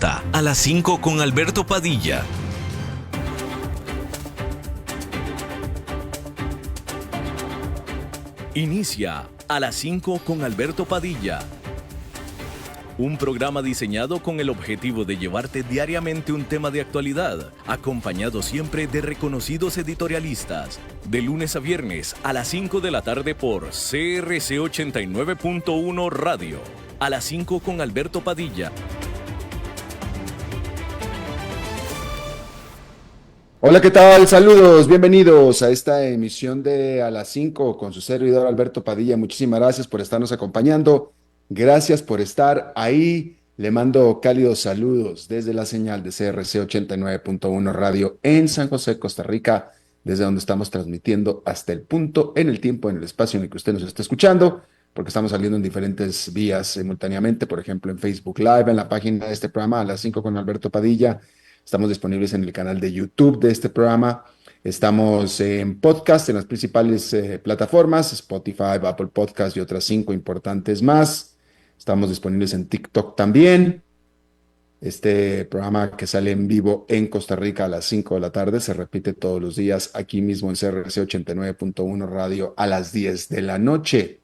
presenta A las 5 con Alberto Padilla. Inicia A las 5 con Alberto Padilla. Un programa diseñado con el objetivo de llevarte diariamente un tema de actualidad, acompañado siempre de reconocidos editorialistas. De lunes a viernes a las 5 de la tarde por CRC 89.1 Radio. A las 5 con Alberto Padilla. Hola, ¿qué tal? Saludos, bienvenidos a esta emisión de A las 5 con su servidor Alberto Padilla. Muchísimas gracias por estarnos acompañando. Gracias por estar ahí. Le mando cálidos saludos desde la señal de CRC 89.1 Radio en San José, Costa Rica, desde donde estamos transmitiendo hasta el punto, en el tiempo, en el espacio en el que usted nos está escuchando, porque estamos saliendo en diferentes vías simultáneamente, por ejemplo en Facebook Live, en la página de este programa A las 5 con Alberto Padilla. Estamos disponibles en el canal de YouTube de este programa. Estamos en podcast en las principales plataformas, Spotify, Apple Podcast y otras 5 importantes más. Estamos disponibles en TikTok también. Este programa que sale en vivo en Costa Rica a las 5 de la tarde se repite todos los días aquí mismo en CRC 89.1 Radio a las 10 de la noche.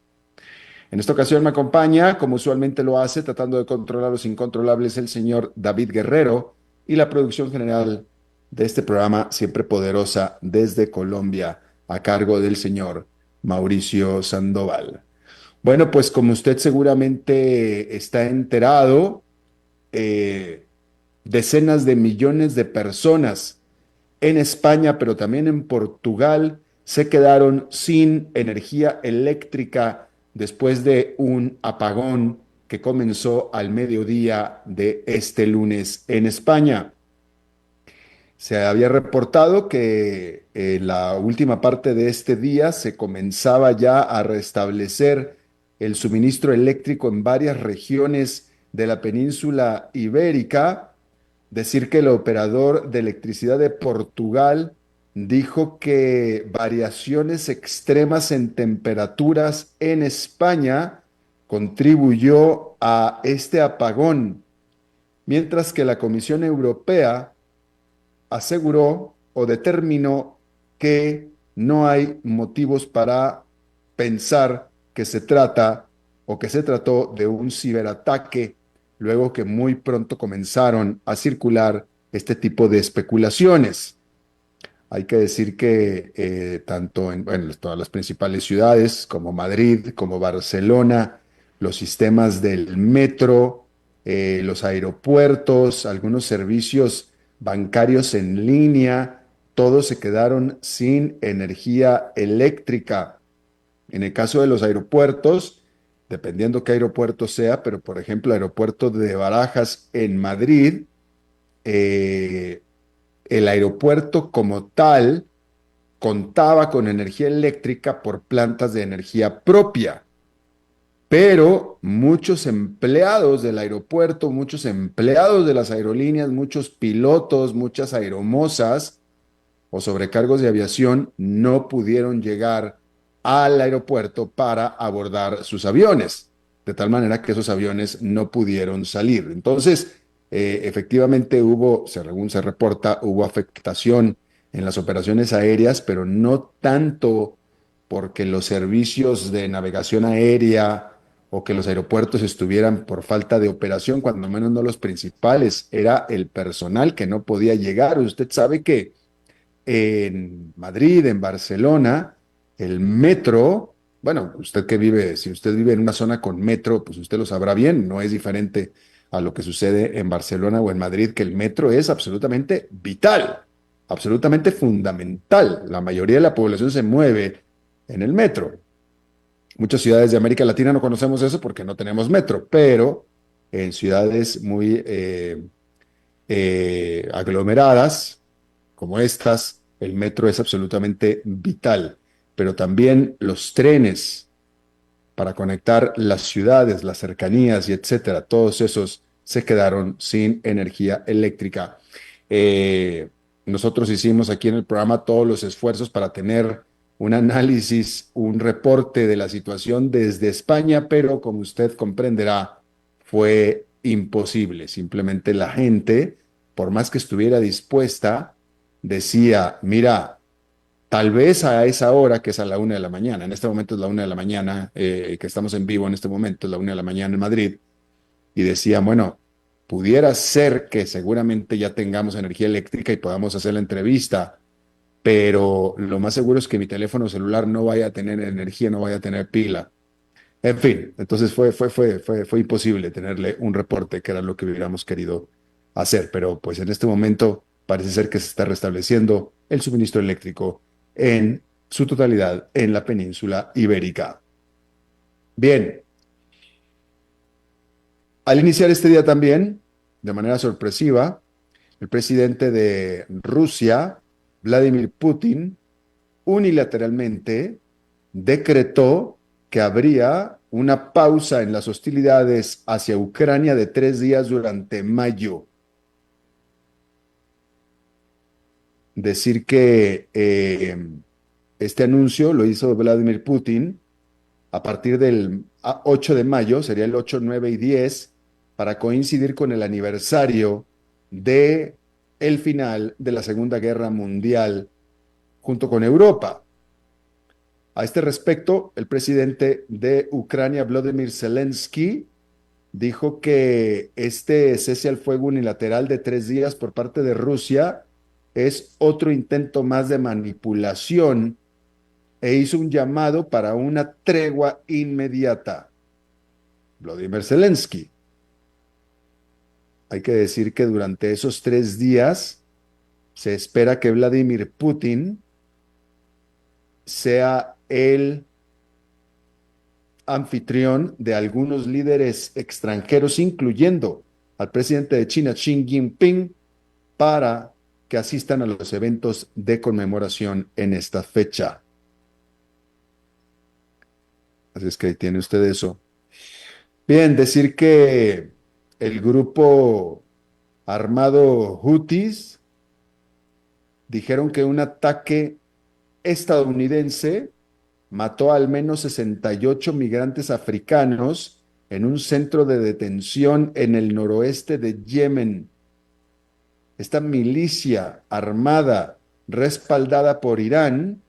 En esta ocasión me acompaña, como usualmente lo hace, tratando de controlar los incontrolables, el señor David Guerrero, y la producción general de este programa, siempre poderosa, desde Colombia, a cargo del señor Mauricio Sandoval. Bueno, pues como usted seguramente está enterado, decenas de millones de personas en España, pero también en Portugal, se quedaron sin energía eléctrica después de un apagón que comenzó al mediodía de este lunes en España. Se había reportado que en la última parte de este día se comenzaba ya a restablecer el suministro eléctrico en varias regiones de la península ibérica. Decir que el operador de electricidad de Portugal dijo que variaciones extremas en temperaturas en España contribuyó a este apagón, mientras que la Comisión Europea aseguró o determinó que no hay motivos para pensar que se trata o que se trató de un ciberataque, luego que muy pronto comenzaron a circular este tipo de especulaciones. Hay que decir que tanto en todas las principales ciudades como Madrid, como Barcelona, los sistemas del metro, los aeropuertos, algunos servicios bancarios en línea, todos se quedaron sin energía eléctrica. En el caso de los aeropuertos, dependiendo qué aeropuerto sea, pero por ejemplo, el aeropuerto de Barajas en Madrid, el aeropuerto como tal contaba con energía eléctrica por plantas de energía propia, pero muchos empleados del aeropuerto, muchos empleados de las aerolíneas, muchos pilotos, muchas aeromosas o sobrecargos de aviación no pudieron llegar al aeropuerto para abordar sus aviones, de tal manera que esos aviones no pudieron salir. Entonces, efectivamente según se reporta, hubo afectación en las operaciones aéreas, pero no tanto porque los servicios de navegación aérea o que los aeropuertos estuvieran por falta de operación, cuando menos no los principales, era el personal que no podía llegar. Usted sabe que en Madrid, en Barcelona, el metro, bueno, si usted vive en una zona con metro, pues usted lo sabrá bien, no es diferente a lo que sucede en Barcelona o en Madrid, que el metro es absolutamente vital, absolutamente fundamental. La mayoría de la población se mueve en el metro. Muchas ciudades de América Latina no conocemos eso porque no tenemos metro, pero en ciudades muy aglomeradas, como estas, el metro es absolutamente vital, pero también los trenes para conectar las ciudades, las cercanías y etcétera, todos esos se quedaron sin energía eléctrica. Nosotros hicimos aquí en el programa todos los esfuerzos para tener un análisis, un reporte de la situación desde España, pero como usted comprenderá, fue imposible. Simplemente la gente, por más que estuviera dispuesta, decía, mira, tal vez a esa hora, que es a la 1 de la mañana, en este momento es la 1 de la mañana, que estamos en vivo en este momento, es la 1 de la mañana en Madrid, y decía, bueno, pudiera ser que seguramente ya tengamos energía eléctrica y podamos hacer la entrevista, pero lo más seguro es que mi teléfono celular no vaya a tener energía, no vaya a tener pila. En fin, entonces fue imposible tenerle un reporte, que era lo que hubiéramos querido hacer, pero pues en este momento parece ser que se está restableciendo el suministro eléctrico en su totalidad en la península ibérica. Bien, al iniciar este día también, de manera sorpresiva, el presidente de Rusia, Vladimir Putin, unilateralmente decretó que habría una pausa en las hostilidades hacia Ucrania de 3 días durante mayo. Decir que este anuncio lo hizo Vladimir Putin a partir del 8 de mayo, sería el 8, 9 y 10, para coincidir con el aniversario de el final de la Segunda Guerra Mundial junto con Europa. A este respecto, el presidente de Ucrania, Volodymyr Zelensky, dijo que este cese al fuego unilateral de 3 días por parte de Rusia es otro intento más de manipulación e hizo un llamado para una tregua inmediata. Volodymyr Zelensky. Hay que decir que durante esos 3 días se espera que Vladimir Putin sea el anfitrión de algunos líderes extranjeros, incluyendo al presidente de China, Xi Jinping, para que asistan a los eventos de conmemoración en esta fecha. Así es que ahí tiene usted eso. Bien, decir que el grupo armado Houthis dijeron que un ataque estadounidense mató a al menos 68 migrantes africanos en un centro de detención en el noroeste de Yemen. Esta milicia armada respaldada por Irán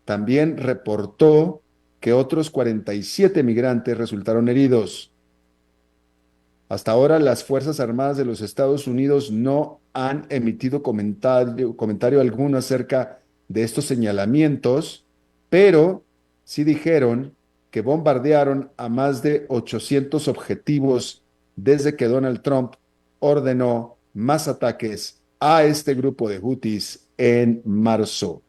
también reportó que otros 47 migrantes resultaron heridos. Hasta ahora, las Fuerzas Armadas de los Estados Unidos no han emitido comentario alguno acerca de estos señalamientos, pero sí dijeron que bombardearon a más de 800 objetivos desde que Donald Trump ordenó más ataques a este grupo de Houthis en marzo.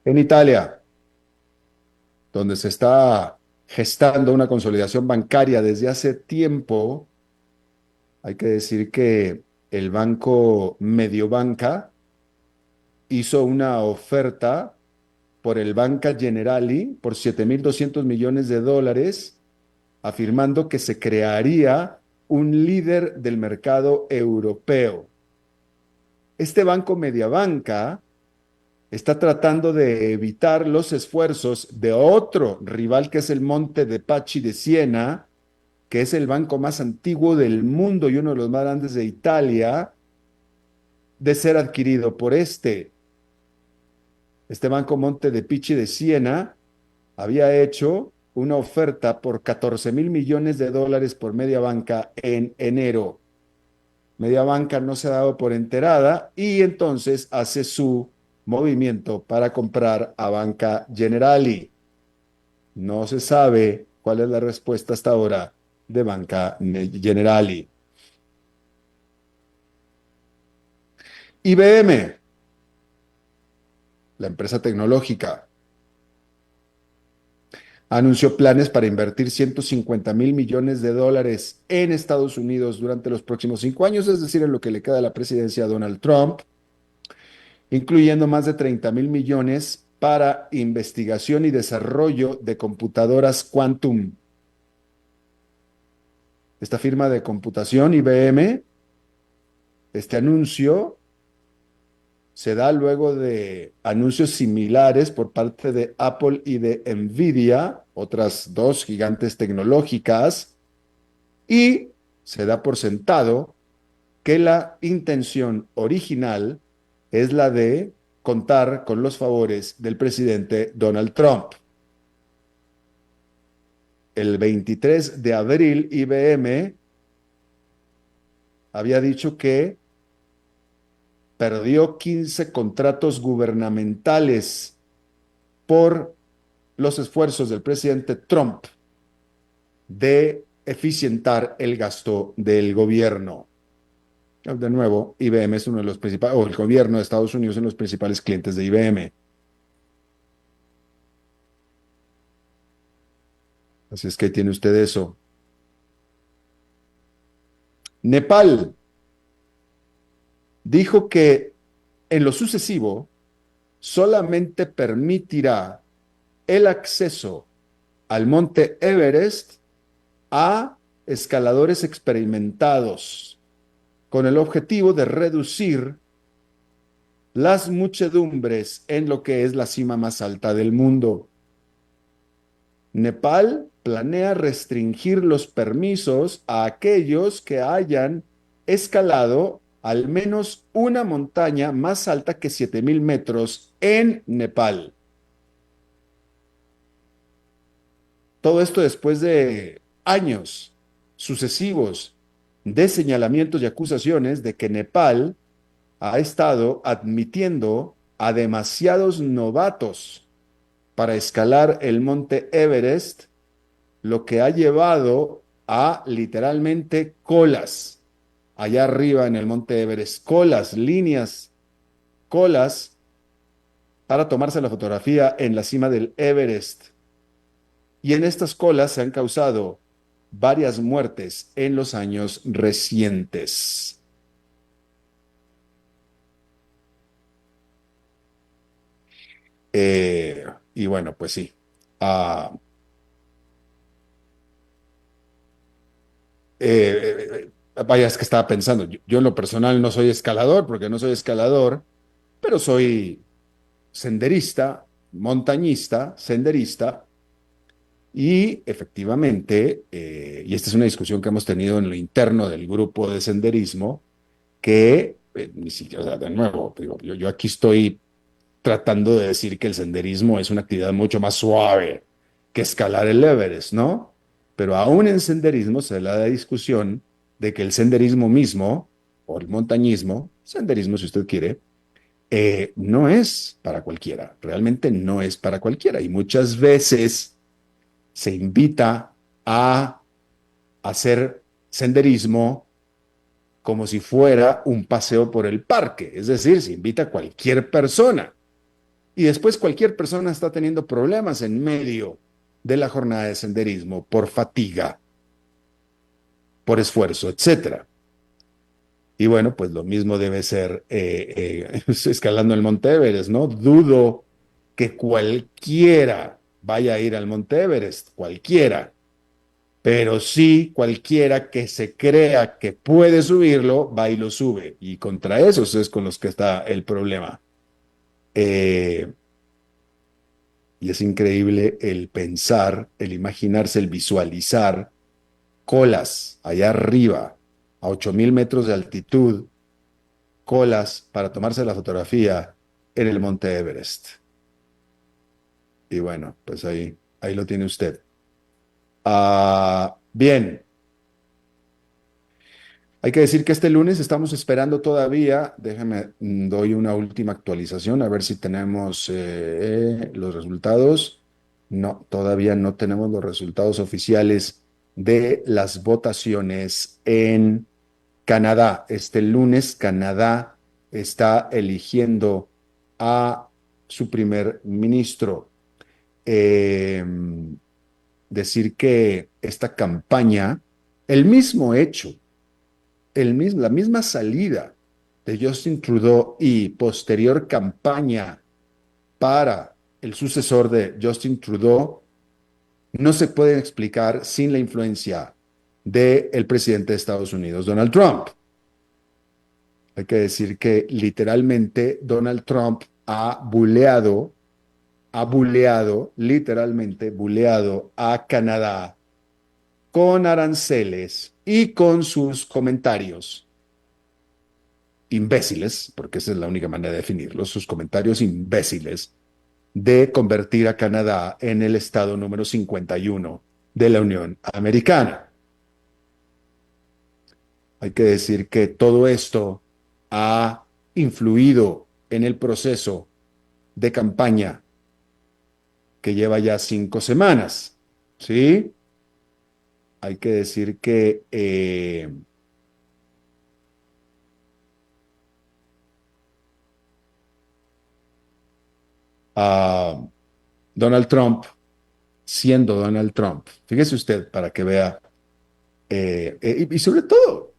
En Italia, donde se está gestando una consolidación bancaria desde hace tiempo, hay que decir que el banco Mediobanca hizo una oferta por el Banca Generali por 7.200 millones de dólares, afirmando que se crearía un líder del mercado europeo. Este banco Mediobanca está tratando de evitar los esfuerzos de otro rival, que es el Monte dei Paschi de Siena, que es el banco más antiguo del mundo y uno de los más grandes de Italia, de ser adquirido por este. Este banco Monte dei Paschi de Siena había hecho una oferta por 14.000 millones de dólares por Mediobanca en enero. Mediobanca no se ha dado por enterada y entonces hace su movimiento para comprar a Banca Generali. No se sabe cuál es la respuesta hasta ahora de Banca Generali. IBM, la empresa tecnológica, anunció planes para invertir 150.000 millones de dólares en Estados Unidos durante los próximos 5 años, es decir, en lo que le queda a la presidencia a Donald Trump, incluyendo más de 30.000 millones para investigación y desarrollo de computadoras quantum. Esta firma de computación, IBM, este anuncio se da luego de anuncios similares por parte de Apple y de Nvidia, otras dos gigantes tecnológicas, y se da por sentado que la intención original es la de contar con los favores del presidente Donald Trump. El 23 de abril, IBM había dicho que perdió 15 contratos gubernamentales por los esfuerzos del presidente Trump de eficientar el gasto del gobierno. De nuevo, IBM es uno de los principales, o el gobierno de Estados Unidos son los principales clientes de IBM. Así es que tiene usted eso. Nepal dijo que en lo sucesivo solamente permitirá el acceso al monte Everest a escaladores experimentados con el objetivo de reducir las muchedumbres en lo que es la cima más alta del mundo. Nepal planea restringir los permisos a aquellos que hayan escalado al menos una montaña más alta que 7,000 metros en Nepal. Todo esto después de años sucesivos de señalamientos y acusaciones de que Nepal ha estado admitiendo a demasiados novatos para escalar el monte Everest, lo que ha llevado a literalmente colas allá arriba en el monte Everest, colas, líneas, colas para tomarse la fotografía en la cima del Everest. Y en estas colas se han causado varias muertes en los años recientes. Y bueno, pues sí. Vaya, es que estaba pensando, yo en lo personal no soy escalador, porque no soy escalador, pero soy senderista, montañista, senderista, y efectivamente, y esta es una discusión que hemos tenido en lo interno del grupo de senderismo, que ni siquiera, o sea, de nuevo, digo, yo aquí estoy tratando de decir que el senderismo es una actividad mucho más suave que escalar el Everest, ¿no? Pero aún en senderismo se da la discusión de que el senderismo mismo, o el montañismo, senderismo si usted quiere, no es para cualquiera, realmente no es para cualquiera. Y muchas veces se invita a hacer senderismo como si fuera un paseo por el parque, es decir, se invita a cualquier persona. Y después cualquier persona está teniendo problemas en medio de la jornada de senderismo por fatiga, por esfuerzo, etcétera. Y bueno, pues lo mismo debe ser escalando el Monte Everest, ¿no? Dudo que cualquiera vaya a ir al Monte Everest, cualquiera, pero sí cualquiera que se crea que puede subirlo, va y lo sube. Y contra esos es con los que está el problema. Y es increíble el pensar, el imaginarse, el visualizar colas allá arriba, a 8,000 metros de altitud, colas para tomarse la fotografía en el Monte Everest. Y bueno, pues ahí lo tiene usted. Bien, hay que decir que este lunes estamos esperando todavía, déjame, doy una última actualización, a ver si tenemos los resultados. No, todavía no tenemos los resultados oficiales de las votaciones en Canadá. Este lunes Canadá está eligiendo a su primer ministro. Decir que esta campaña, el mismo hecho, la misma salida de Justin Trudeau y posterior campaña para el sucesor de Justin Trudeau no se pueden explicar sin la influencia del presidente de Estados Unidos, Donald Trump. Hay que decir que literalmente Donald Trump ha buleado, literalmente buleado a Canadá con aranceles y con sus comentarios imbéciles, porque esa es la única manera de definirlos, sus comentarios imbéciles de convertir a Canadá en el estado número 51 de la Unión Americana. Hay que decir que todo esto ha influido en el proceso de campaña que lleva ya 5 semanas, ¿sí? Hay que decir que a Donald Trump, siendo Donald Trump, fíjese usted para que vea, y sobre todo,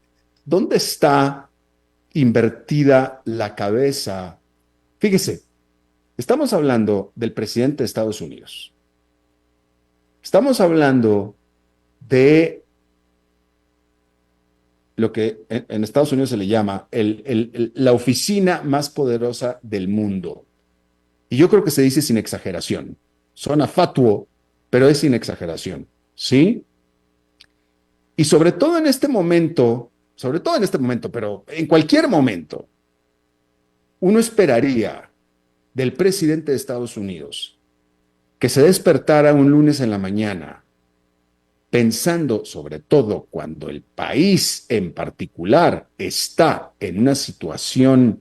¿dónde está invertida la cabeza? Fíjese, estamos hablando del presidente de Estados Unidos. Estamos hablando de lo que en Estados Unidos se le llama la oficina más poderosa del mundo. Y yo creo que se dice sin exageración. Suena fatuo, pero es sin exageración. ¿Sí? Y sobre todo en este momento, pero en cualquier momento, uno esperaría del presidente de Estados Unidos que se despertara un lunes en la mañana pensando, sobre todo cuando el país en particular está en una situación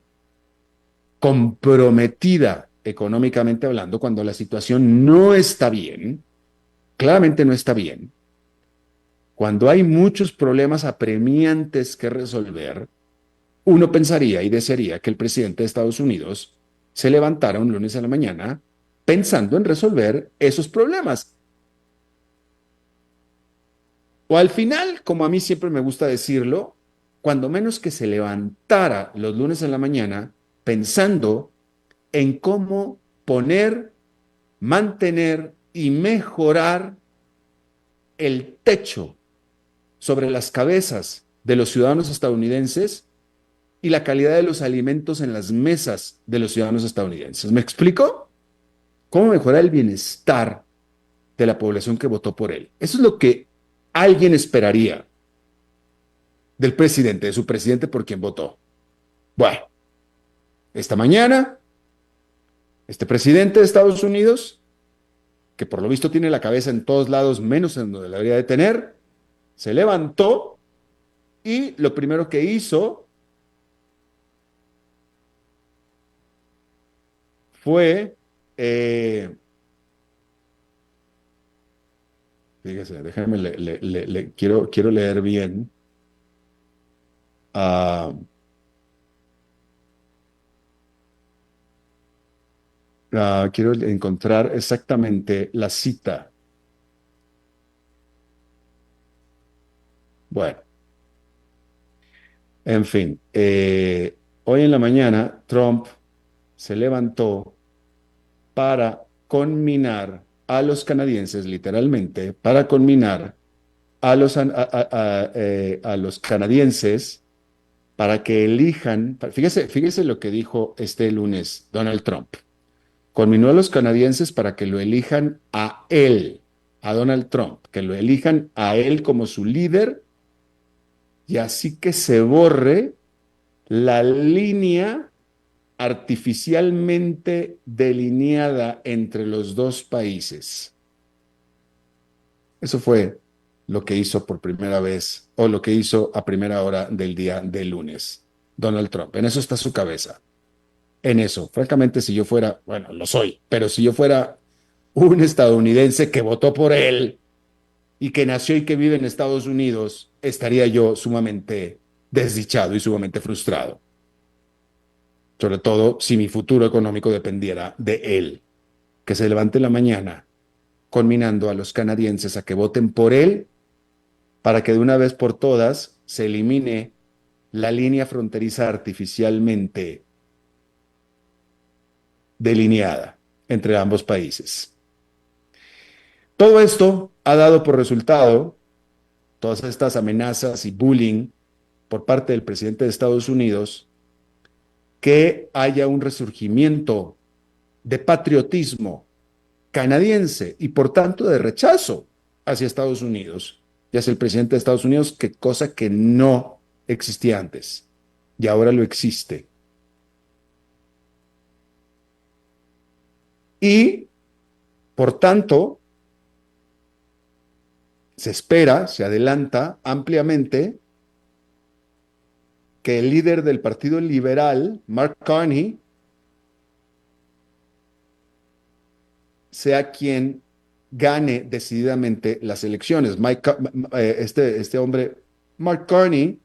comprometida económicamente hablando, cuando la situación no está bien, claramente no está bien, cuando hay muchos problemas apremiantes que resolver, uno pensaría y desearía que el presidente de Estados Unidos se levantara un lunes a la mañana pensando en resolver esos problemas. O al final, como a mí siempre me gusta decirlo, cuando menos que se levantara los lunes en la mañana pensando en cómo poner, mantener y mejorar el techo sobre las cabezas de los ciudadanos estadounidenses y la calidad de los alimentos en las mesas de los ciudadanos estadounidenses. ¿Me explico? ¿Cómo mejorar el bienestar de la población que votó por él? Eso es lo que alguien esperaría del presidente, de su presidente por quien votó. Bueno, esta mañana, este presidente de Estados Unidos, que por lo visto tiene la cabeza en todos lados menos en donde la debería de tener, se levantó y lo primero que hizo fue, fíjese, déjame, quiero leer bien. Uh, quiero encontrar exactamente la cita. Bueno, en fin, hoy en la mañana Trump se levantó para conminar a los canadienses, literalmente, para conminar a los canadienses para que elijan, fíjese lo que dijo este lunes Donald Trump. Conminó a los canadienses para que lo elijan a él, a Donald Trump, que lo elijan a él como su líder y así que se borre la línea artificialmente delineada entre los dos países. Eso fue lo que hizo por primera vez, o lo que hizo a primera hora del día de lunes Donald Trump. En eso está su cabeza. En eso. Francamente, si yo fuera, bueno, lo soy, pero si yo fuera un estadounidense que votó por él y que nació y que vive en Estados Unidos, estaría yo sumamente desdichado y sumamente frustrado. Sobre todo si mi futuro económico dependiera de él. Que se levante en la mañana conminando a los canadienses a que voten por él para que de una vez por todas se elimine la línea fronteriza artificialmente delineada entre ambos países. Todo esto ha dado por resultado, todas estas amenazas y bullying por parte del presidente de Estados Unidos, que haya un resurgimiento de patriotismo canadiense y por tanto de rechazo hacia Estados Unidos y hacia el presidente de Estados Unidos, que cosa que no existía antes y ahora lo existe. Y por tanto se espera, se adelanta ampliamente que el líder del Partido Liberal, Mark Carney, sea quien gane decididamente las elecciones. Este hombre, Mark Carney,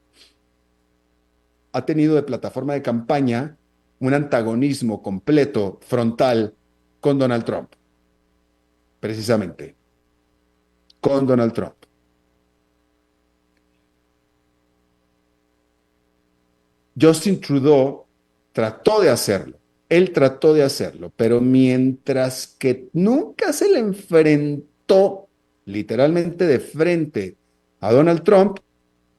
ha tenido de plataforma de campaña un antagonismo completo, frontal, con Donald Trump, precisamente, con Donald Trump. Justin Trudeau trató de hacerlo, él trató de hacerlo, pero mientras que nunca se le enfrentó literalmente de frente a Donald Trump,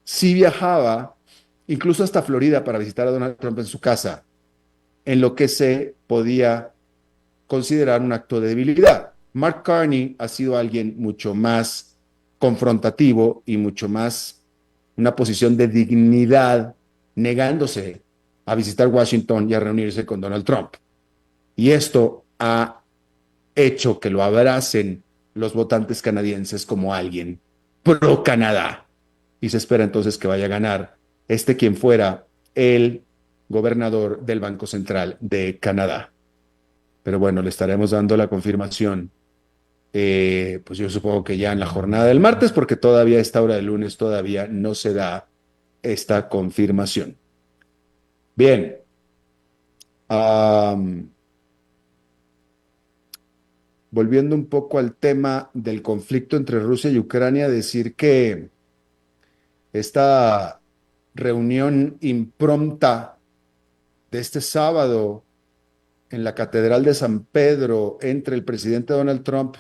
sí viajaba incluso hasta Florida para visitar a Donald Trump en su casa, en lo que se podía considerar un acto de debilidad. Mark Carney ha sido alguien mucho más confrontativo y mucho más una posición de dignidad, negándose a visitar Washington y a reunirse con Donald Trump. Y esto ha hecho que lo abracen los votantes canadienses como alguien pro Canadá. Y se espera entonces que vaya a ganar quien fuera el gobernador del Banco Central de Canadá. Pero bueno, le estaremos dando la confirmación, pues yo supongo que ya en la jornada del martes, porque todavía a esta hora del lunes todavía no se da esta confirmación. Bien. Volviendo un poco al tema del conflicto entre Rusia y Ucrania, decir que esta reunión imprompta de este sábado en la Catedral de San Pedro entre el presidente Donald Trump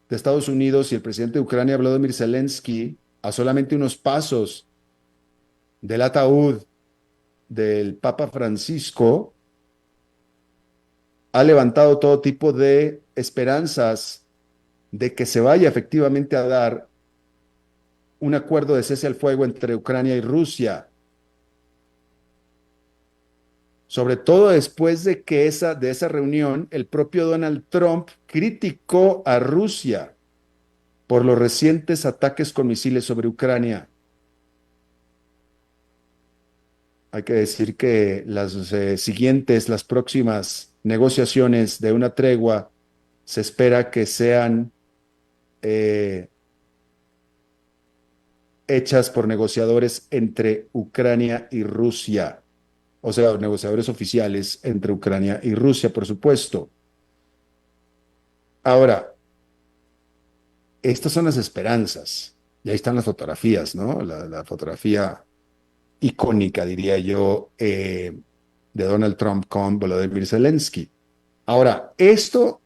de Estados Unidos y el presidente de Ucrania, Volodymyr Zelensky, a solamente unos pasos del ataúd del Papa Francisco, ha levantado todo tipo de esperanzas de que se vaya efectivamente a dar un acuerdo de cese al fuego entre Ucrania y Rusia, sobre todo después de que de esa reunión el propio Donald Trump criticó a Rusia por los recientes ataques con misiles sobre Ucrania. Hay que decir que las próximas negociaciones de una tregua se espera que sean hechas por negociadores entre Ucrania y Rusia, o sea, negociadores oficiales entre Ucrania y Rusia, por supuesto. Ahora, estas son las esperanzas, y ahí están las fotografías, ¿no? La fotografía icónica, diría yo, de Donald Trump con Volodymyr Zelensky. Ahora, esto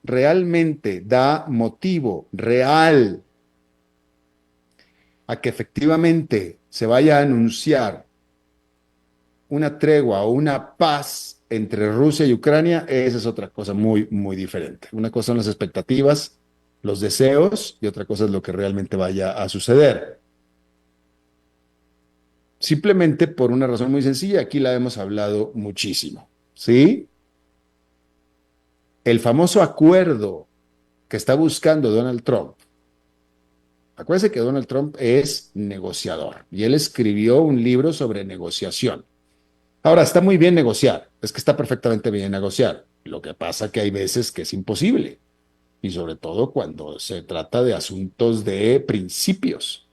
realmente da motivo real a que efectivamente se vaya a anunciar una tregua o una paz entre Rusia y Ucrania. Esa es otra cosa muy, muy diferente. Una cosa son las expectativas, los deseos, y otra cosa es lo que realmente vaya a suceder. Simplemente por una razón muy sencilla, aquí la hemos hablado muchísimo, ¿sí? El famoso acuerdo que está buscando Donald Trump. Acuérdense que Donald Trump es negociador y él escribió un libro sobre negociación. Ahora, está muy bien negociar, es que está perfectamente bien negociar. Lo que pasa que hay veces que es imposible, y sobre todo cuando se trata de asuntos de principios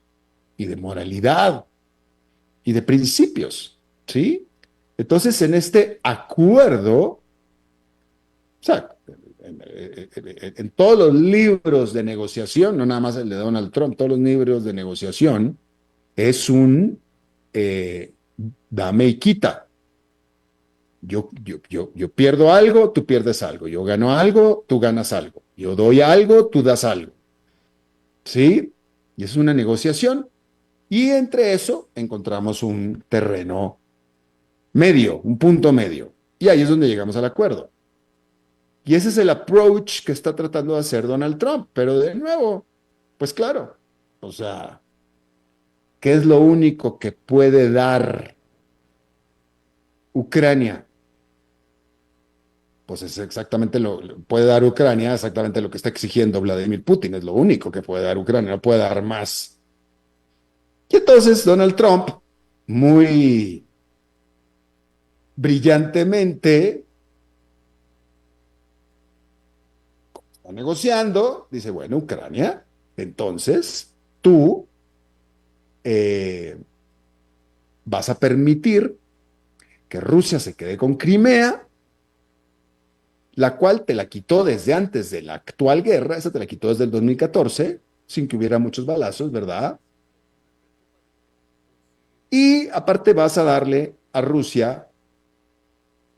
y de moralidad y de principios, ¿sí? Entonces, en este acuerdo, o sea, en todos los libros de negociación, no nada más el de Donald Trump, todos los libros de negociación, es un dame y quita. Yo pierdo algo, tú pierdes algo. Yo gano algo, tú ganas algo. Yo doy algo, tú das algo. ¿Sí? Y es una negociación. Y entre eso encontramos un terreno medio, un punto medio. Y ahí es donde llegamos al acuerdo. Y ese es el approach que está tratando de hacer Donald Trump. Pero de nuevo, pues claro, o sea, ¿qué es lo único que puede dar Ucrania? Pues es exactamente puede dar Ucrania, exactamente lo que está exigiendo Vladimir Putin, es lo único que puede dar Ucrania, no puede dar más. Y entonces Donald Trump, muy brillantemente, está negociando, dice, bueno, Ucrania, entonces tú eh, vas a permitir que Rusia se quede con Crimea, la cual te la quitó desde antes de la actual guerra, esa te la quitó desde el 2014, sin que hubiera muchos balazos, ¿verdad? Y aparte vas a darle a Rusia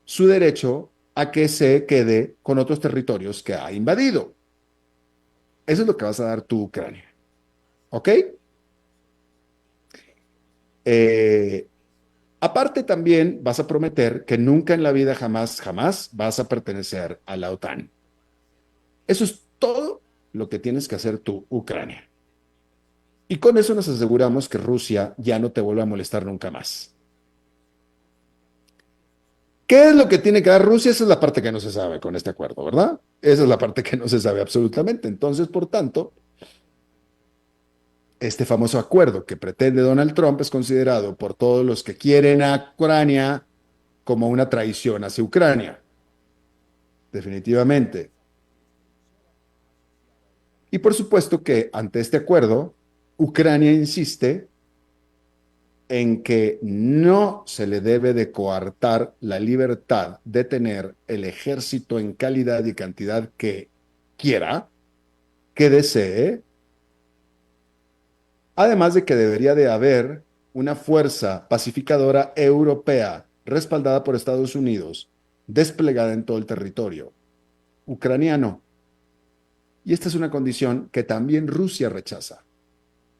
su derecho a que se quede con otros territorios que ha invadido. Eso es lo que vas a dar tú, Ucrania. ¿Ok? Eh, Aparte también vas a prometer que nunca en la vida, jamás, jamás vas a pertenecer a la OTAN. Eso es todo lo que tienes que hacer tú, Ucrania. Y con eso nos aseguramos que Rusia ya no te vuelva a molestar nunca más. ¿Qué es lo que tiene que dar Rusia? Esa es la parte que no se sabe con este acuerdo, ¿verdad? Esa es la parte que no se sabe absolutamente. Entonces, por tanto, este famoso acuerdo que pretende Donald Trump es considerado por todos los que quieren a Ucrania como una traición hacia Ucrania, definitivamente. Y por supuesto que ante este acuerdo, Ucrania insiste en que no se le debe de coartar la libertad de tener el ejército en calidad y cantidad que quiera, que desee, además de que debería de haber una fuerza pacificadora europea respaldada por Estados Unidos, desplegada en todo el territorio ucraniano. Y esta es una condición que también Rusia rechaza,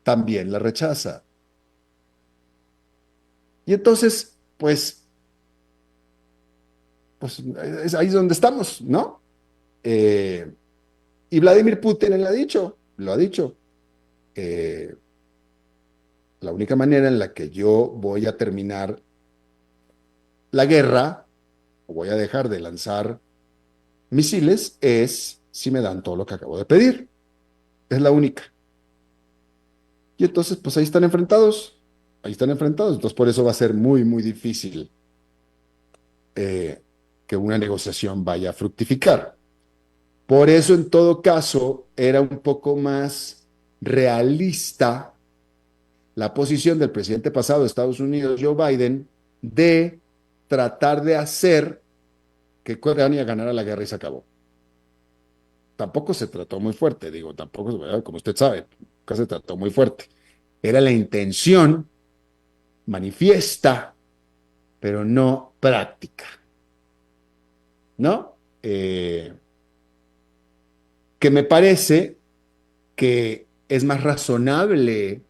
también la rechaza. Y entonces, pues ahí es donde estamos, ¿no? Eh, y Vladimir Putin lo ha dicho, eh, la única manera en la que yo voy a terminar la guerra, o voy a dejar de lanzar misiles, es si me dan todo lo que acabo de pedir. Es la única. Y entonces, pues ahí están enfrentados, entonces por eso va a ser muy, muy difícil eh, que una negociación vaya a fructificar. Por eso, en todo caso, era un poco más realista la posición del presidente pasado de Estados Unidos, Joe Biden, de tratar de hacer que Ucrania ganara la guerra y se acabó. Tampoco se trató muy fuerte, digo, tampoco, ¿verdad? Como usted sabe, nunca se trató muy fuerte. Era la intención manifiesta, pero no práctica, ¿no? Que me parece que es más razonable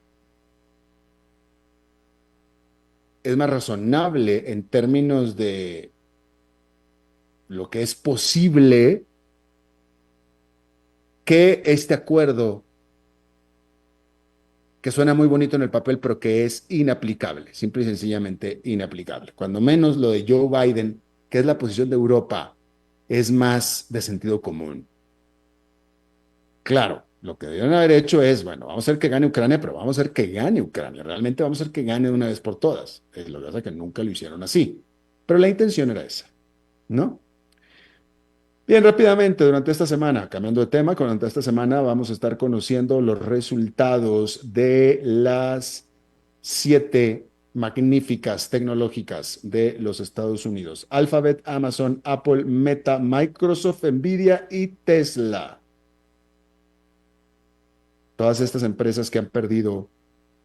en términos de lo que es posible que este acuerdo, que suena muy bonito en el papel, pero que es inaplicable, simple y sencillamente inaplicable. Cuando menos lo de Joe Biden, que es la posición de Europa, es más de sentido común. Claro, lo que debieron haber hecho es, bueno, vamos a hacer que gane Ucrania, pero vamos a hacer que gane Ucrania. Realmente vamos a hacer que gane de una vez por todas. Lo que pasa es que nunca lo hicieron así. Pero la intención era esa, ¿no? Bien, rápidamente, durante esta semana, cambiando de tema, durante esta semana vamos a estar conociendo los resultados de las 7 magníficas tecnológicas de los Estados Unidos. Alphabet, Amazon, Apple, Meta, Microsoft, Nvidia y Tesla. Todas estas empresas que han perdido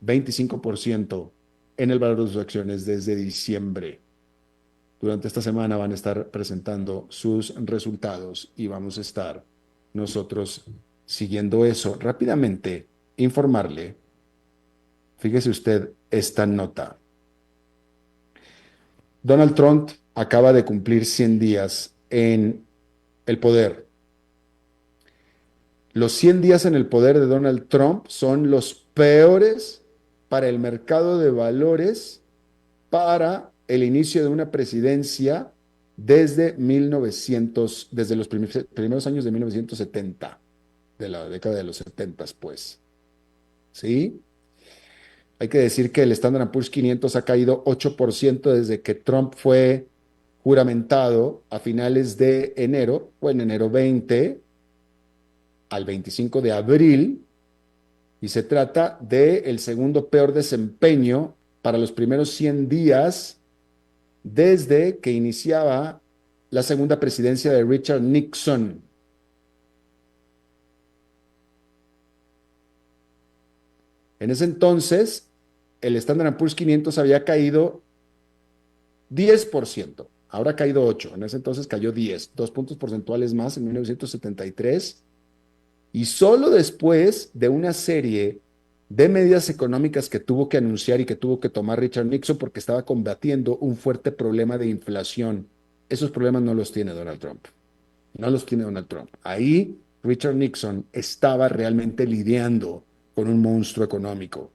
25% en el valor de sus acciones desde diciembre. Durante esta semana van a estar presentando sus resultados y vamos a estar nosotros siguiendo eso. Rápidamente, informarle, fíjese usted esta nota. Donald Trump acaba de cumplir 100 días en el poder. Los 100 días en el poder de Donald Trump son los peores para el mercado de valores para el inicio de una presidencia desde los primeros años de 1970, de la década de los 70, pues. ¿Sí? Hay que decir que el Standard Poor's 500 ha caído 8% desde que Trump fue juramentado a finales de enero, o en enero 20 al 25 de abril, y se trata del segundo peor desempeño para los primeros 100 días desde que iniciaba la segunda presidencia de Richard Nixon. En ese entonces, el Standard Poor's 500 había caído 10%, ahora ha caído 8%, en ese entonces cayó 10, 2 puntos porcentuales más en 1973, y solo después de una serie de medidas económicas que tuvo que anunciar y que tuvo que tomar Richard Nixon porque estaba combatiendo un fuerte problema de inflación. Esos problemas no los tiene Donald Trump. No los tiene Donald Trump. Ahí Richard Nixon estaba realmente lidiando con un monstruo económico,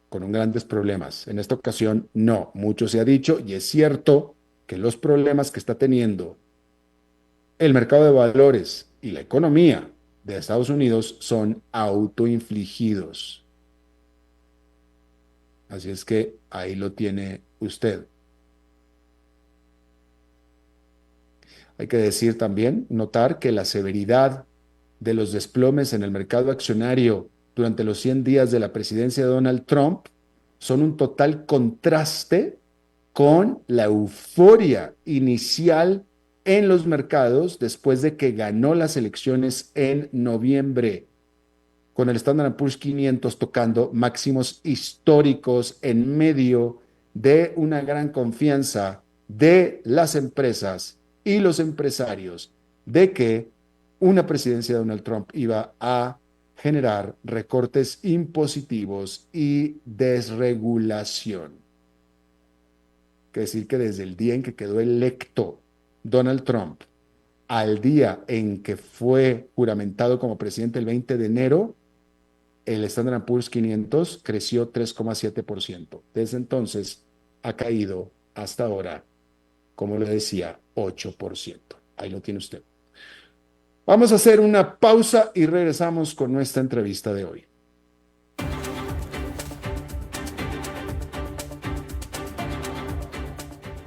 con grandes problemas. En esta ocasión, no. Mucho se ha dicho y es cierto que los problemas que está teniendo el mercado de valores y la economía de Estados Unidos son autoinfligidos. Así es que ahí lo tiene usted. Hay que decir también, notar que la severidad de los desplomes en el mercado accionario durante los 100 días de la presidencia de Donald Trump son un total contraste con la euforia inicial en los mercados después de que ganó las elecciones en noviembre, con el Standard Poor's 500 tocando máximos históricos en medio de una gran confianza de las empresas y los empresarios de que una presidencia de Donald Trump iba a generar recortes impositivos y desregulación. Que decir que desde el día en que quedó electo Donald Trump al día en que fue juramentado como presidente el 20 de enero, el Standard Poor's 500 creció 3,7%. Desde entonces ha caído hasta ahora, como le decía, 8%. Ahí lo tiene usted. Vamos a hacer una pausa y regresamos con nuestra entrevista de hoy.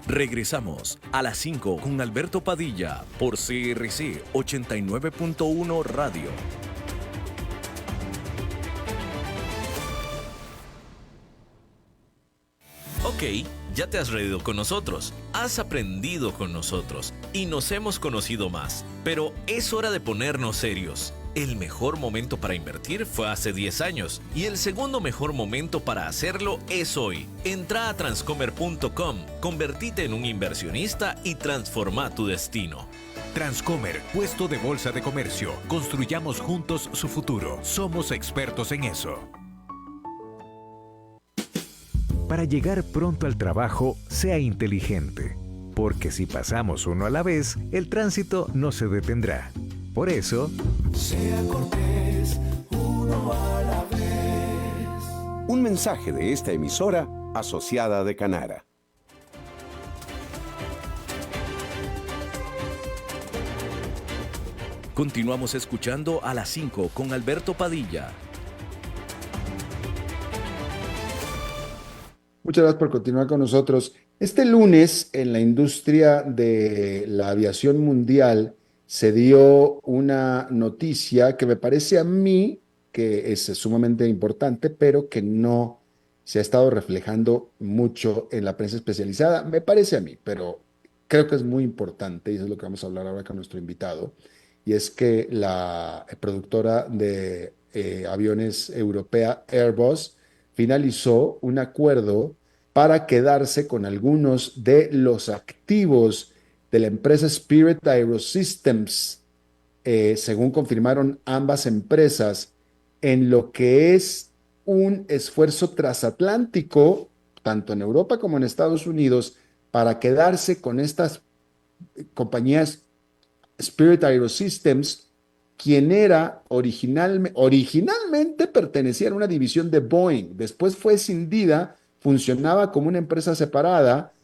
Regresamos a las 5 con Alberto Padilla por CRC 89.1 Radio. Ok, ya te has reído con nosotros, has aprendido con nosotros y nos hemos conocido más. Pero es hora de ponernos serios. El mejor momento para invertir fue hace 10 años y el segundo mejor momento para hacerlo es hoy. Entra a transcomer.com, convertite en un inversionista y transforma tu destino. Transcomer, puesto de bolsa de comercio. Construyamos juntos su futuro. Somos expertos en eso. Para llegar pronto al trabajo, sea inteligente. Porque si pasamos uno a la vez, el tránsito no se detendrá. Por eso, sea cortés, uno a la vez. Un mensaje de esta emisora asociada de Canara. Continuamos escuchando a las 5 con Alberto Padilla. Muchas gracias por continuar con nosotros. Este lunes, en la industria de la aviación mundial, se dio una noticia que me parece a mí que es sumamente importante, pero que no se ha estado reflejando mucho en la prensa especializada. Me parece a mí, pero creo que es muy importante, y eso es lo que vamos a hablar ahora con nuestro invitado, y es que la productora de aviones europea Airbus finalizó un acuerdo para quedarse con algunos de los activos de la empresa Spirit AeroSystems, según confirmaron ambas empresas, en lo que es un esfuerzo transatlántico, tanto en Europa como en Estados Unidos, para quedarse con estas compañías Spirit AeroSystems, quien era originalmente pertenecía a una división de Boeing, después fue escindida, funcionaba como una empresa separada,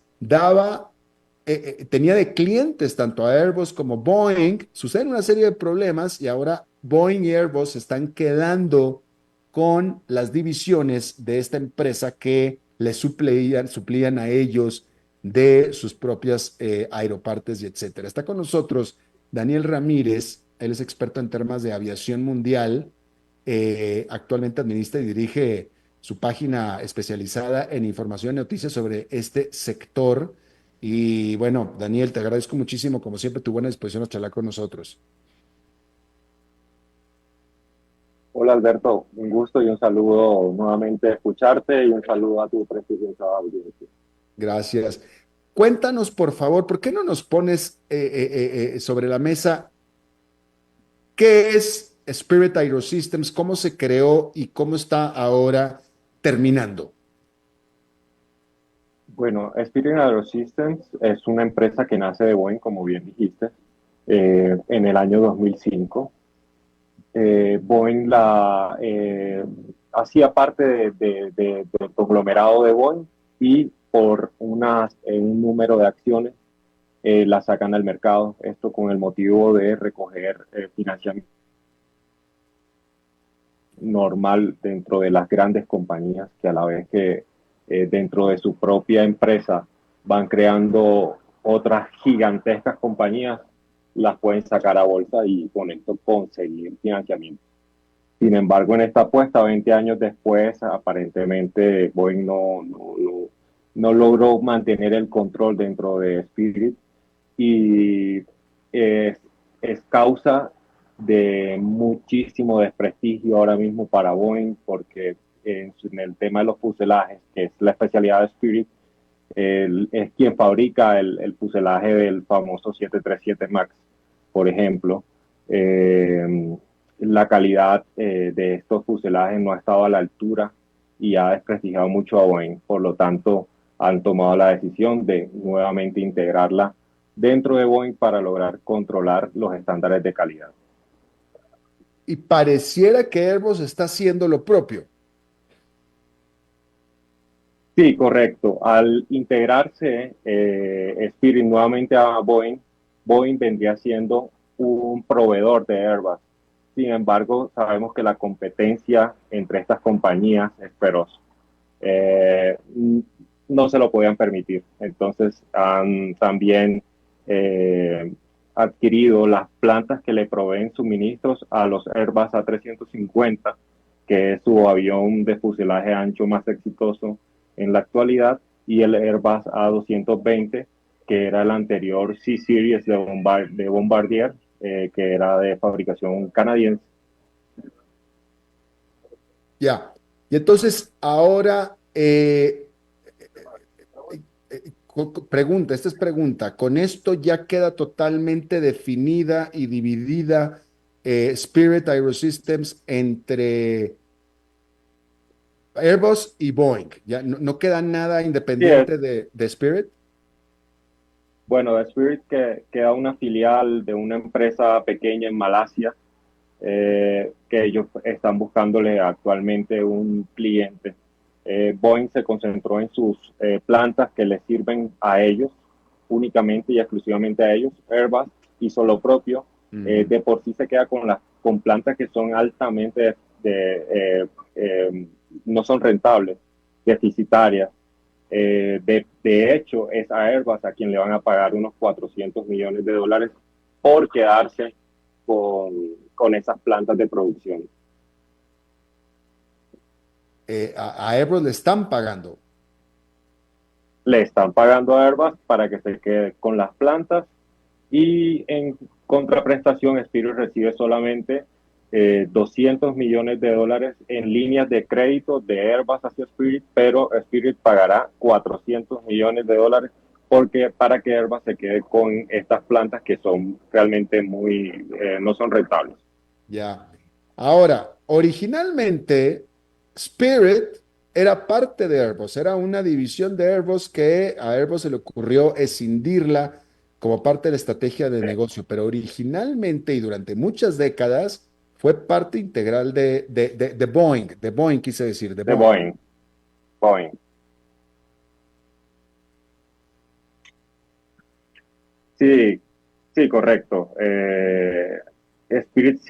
tenía de clientes tanto a Airbus como Boeing, suceden una serie de problemas y ahora Boeing y Airbus se están quedando con las divisiones de esta empresa que les suplían a ellos de sus propias aeropartes y etcétera. Está con nosotros Daniel Ramírez, él es experto en temas de aviación mundial, actualmente administra y dirige su página especializada en información y noticias sobre este sector. Y bueno, Daniel, te agradezco muchísimo, como siempre, tu buena disposición a charlar con nosotros. Hola Alberto, un gusto y un saludo nuevamente a escucharte y un saludo a tu prestigiosa audiencia. Gracias. Cuéntanos, por favor, ¿por qué no nos pones sobre la mesa qué es Spirit AeroSystems, cómo se creó y cómo está ahora terminando? Bueno, Spirit AeroSystems es una empresa que nace de Boeing, como bien dijiste, en el año 2005. Boeing hacía parte del conglomerado de Boeing y por un número de acciones la sacan al mercado, esto con el motivo de recoger financiamiento normal dentro de las grandes compañías que a la vez que dentro de su propia empresa van creando otras gigantescas compañías, las pueden sacar a bolsa y con esto conseguir financiamiento. Sin embargo, en esta apuesta, 20 años después, aparentemente Boeing no logró mantener el control dentro de Spirit y es causa de muchísimo desprestigio ahora mismo para Boeing porque en el tema de los fuselajes, que es la especialidad de Spirit, es quien fabrica el fuselaje del famoso 737 MAX, por ejemplo. La calidad de estos fuselajes no ha estado a la altura y ha desprestigiado mucho a Boeing. Por lo tanto, han tomado la decisión de nuevamente integrarla dentro de Boeing para lograr controlar los estándares de calidad. Y pareciera que Airbus está haciendo lo propio. Sí, correcto. Al integrarse Spirit nuevamente a Boeing, Boeing vendría siendo un proveedor de Airbus. Sin embargo, sabemos que la competencia entre estas compañías es feroz. No se lo podían permitir. Entonces, han también adquirido las plantas que le proveen suministros a los Airbus A350, que es su avión de fuselaje ancho más exitoso en la actualidad, y el Airbus A220, que era el anterior C-Series de Bombardier, que era de fabricación canadiense. Ya. Y entonces ahora, esta es pregunta, ¿con esto ya queda totalmente definida y dividida Spirit AeroSystems entre Airbus y Boeing? ¿Ya no queda nada independiente de Spirit? Bueno, de Spirit queda una filial de una empresa pequeña en Malasia, que ellos están buscándole actualmente un cliente. Boeing se concentró en sus plantas que les sirven a ellos, únicamente y exclusivamente a ellos. Airbus hizo lo propio. De por sí se queda con plantas que son altamente no son rentables, deficitarias. De hecho, es a Airbus a quien le van a pagar unos $400 millones por quedarse con esas plantas de producción. A Airbus le están pagando. Le están pagando a Airbus para que se quede con las plantas y en contraprestación Spirit recibe solamente $200 millones en líneas de crédito de Airbus hacia Spirit, pero Spirit pagará $400 millones para que Airbus se quede con estas plantas que son realmente no son rentables. Ya. Ahora, originalmente Spirit era parte de Airbus, era una división de Airbus que a Airbus se le ocurrió escindirla como parte de la estrategia de negocio, pero originalmente y durante muchas décadas fue parte integral de Boeing quise decir, de De Boeing. Boeing. Boeing. Sí, sí, correcto. Spirit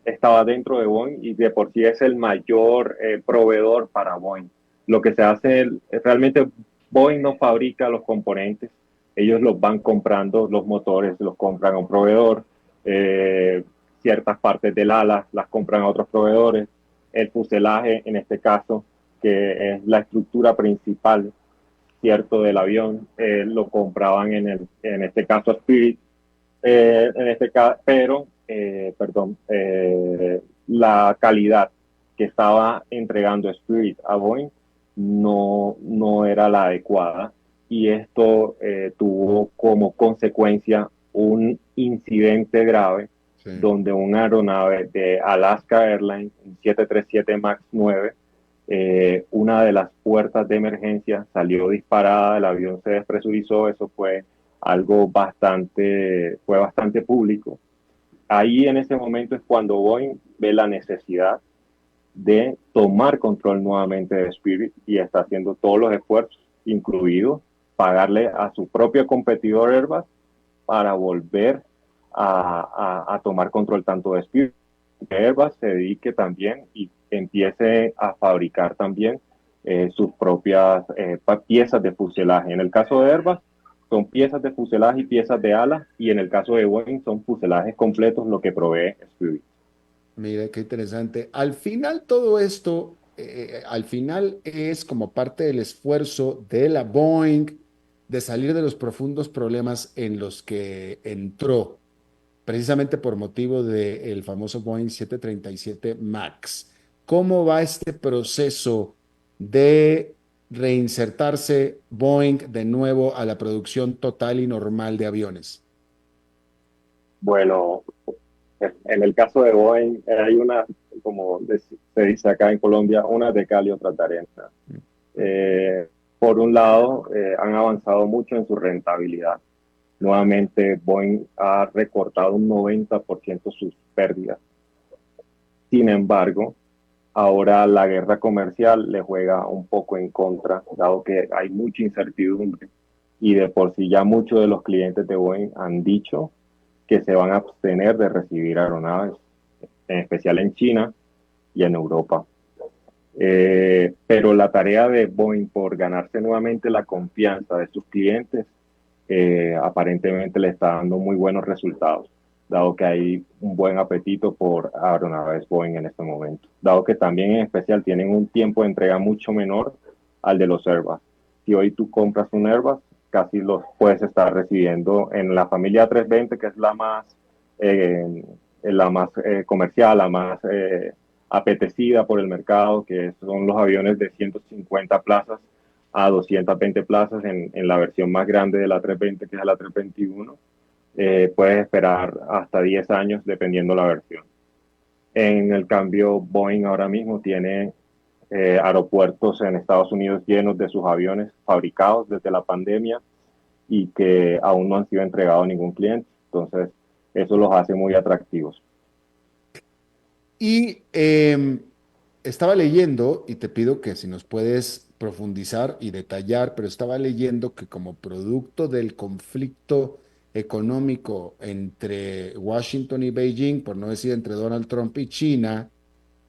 estaba dentro de Boeing y de por sí es el mayor proveedor para Boeing. Lo que se hace, realmente Boeing no fabrica los componentes, ellos los van comprando, los motores los compran a un proveedor, eh, ciertas partes del ala las compran a otros proveedores, el fuselaje en este caso, que es la estructura principal, cierto, del avión, lo compraban en este caso Spirit, en este caso, pero, perdón, la calidad que estaba entregando Spirit a Boeing no era la adecuada y esto tuvo como consecuencia un incidente grave Sí. donde una aeronave de Alaska Airlines, un 737 MAX 9, una de las puertas de emergencia salió disparada, el avión se despresurizó, eso fue algo fue bastante público. Ahí en ese momento es cuando Boeing ve la necesidad de tomar control nuevamente de Spirit y está haciendo todos los esfuerzos, incluido pagarle a su propio competidor Airbus para volver a tomar control tanto de Spirit, que Airbus se dedique también y empiece a fabricar también sus propias piezas de fuselaje. En el caso de Airbus son piezas de fuselaje y piezas de ala, y en el caso de Boeing son fuselajes completos lo que provee Spirit. Mira, qué interesante. Al final todo esto, al final es como parte del esfuerzo de la Boeing de salir de los profundos problemas en los que entró, precisamente por motivo del famoso Boeing 737 MAX. ¿Cómo va este proceso de reinsertarse Boeing de nuevo a la producción total y normal de aviones? Bueno, en el caso de Boeing hay una, como se dice acá en Colombia, una de cal y otra de arena. Por un lado, han avanzado mucho en su rentabilidad. Nuevamente, Boeing ha recortado un 90% sus pérdidas. Sin embargo, ahora la guerra comercial le juega un poco en contra, dado que hay mucha incertidumbre y de por sí ya muchos de los clientes de Boeing han dicho que se van a abstener de recibir aeronaves, en especial en China y en Europa. Pero la tarea de Boeing por ganarse nuevamente la confianza de sus clientes aparentemente le está dando muy buenos resultados, dado que hay un buen apetito por aeronaves Boeing en este momento, dado que también en especial tienen un tiempo de entrega mucho menor al de los Airbus. Si hoy tú compras un Airbus, casi los puedes estar recibiendo en la familia 320, que es la más comercial, la más apetecida por el mercado, que son los aviones de 150 plazas a 220 plazas en la versión más grande de la 320, que es la 321. Puedes esperar hasta 10 años dependiendo la versión. En el cambio, Boeing ahora mismo tiene aeropuertos en Estados Unidos llenos de sus aviones fabricados desde la pandemia y que aún no han sido entregados a ningún cliente. Entonces, eso los hace muy atractivos. Y estaba leyendo, y te pido que si nos puedes profundizar y detallar, pero estaba leyendo que como producto del conflicto económico entre Washington y Beijing, por no decir entre Donald Trump y China,